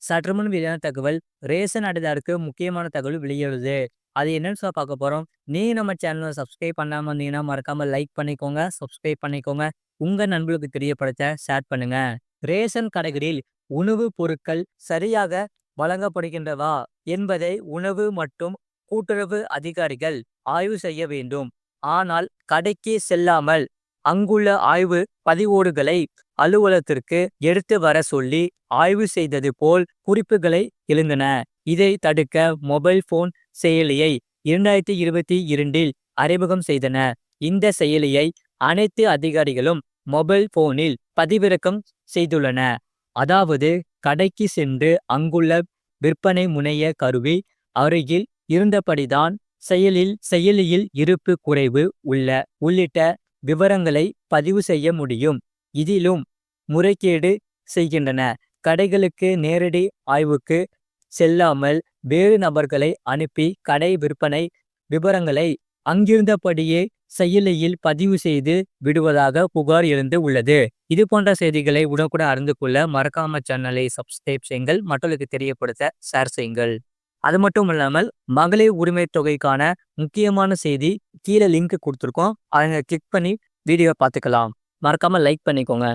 சற்றுமுன் வெளியான தகவல். ரேஷன் அட்டைதாருக்கு முக்கியமான தகவல் வெளியிடுது. அது என்னன்னு பார்க்க போறோம். நீங்க நம்ம சேனலை சப்ஸ்கிரைப் பண்ணாம இருந்தீங்கன்னா மறக்காம லைக் பண்ணிக்கோங்க, சப்ஸ்கிரைப் பண்ணிக்கோங்க. உங்க நண்பர்களுக்கு தெரியப்படுத்த ஷேர் பண்ணுங்க. ரேஷன் கடைகளில் உணவுப் பொருட்கள் சரியாக வழங்கப்படுகின்றதா என்பதை உணவு மற்றும் கூட்டுறவு அதிகாரிகள் ஆய்வு செய்ய வேண்டும். ஆனால் கடைக்கு செல்லாமல் அங்குள்ள ஆய்வு பதிவோடுகளை அலுவலகத்திற்கு எடுத்து வர சொல்லி ஆய்வு செய்தது போல் குறிப்புகளை எழுந்தன. இதை தடுக்க மொபைல் போன் செயலியை 2022 அறிமுகம் செய்தன. இந்த செயலியை அனைத்து அதிகாரிகளும் மொபைல் போனில் பதிவிறக்கம் செய்துள்ளன. அதாவது கடைக்கு சென்று அங்குள்ள விற்பனை முனைய கருவி அருகில் இருந்தபடிதான் செயலியில் இருப்பு குறைவு உள்ளிட்ட விவரங்களை பதிவு செய்ய முடியும். இதிலும் முறைகேடு செய்கின்றன. கடைகளுக்கு நேரடி ஆய்வுக்கு செல்லாமல் வேறு நபர்களை அனுப்பி கடை விற்பனை விவரங்களை அங்கிருந்தபடியே செயலியில் பதிவு செய்து விடுவதாக புகார் எழுந்து உள்ளது. இது போன்ற செய்திகளை உடனுக்குடன் அறிந்து கொள்ள மறக்காம சேனலை சப்ஸ்கிரைப் செய்யுங்கள், மற்றவர்களுக்கு தெரியப்படுத்த ஷேர் செய்யுங்கள். அது மட்டும் இல்லாமல் மகளிர் உரிமை தொகைக்கான முக்கியமான செய்தி கீழே லிங்க் கொடுத்துருக்கோம். அதை கிளிக் பண்ணி வீடியோ பார்த்துக்கலாம். மறக்காம லைக் பண்ணிக்கோங்க.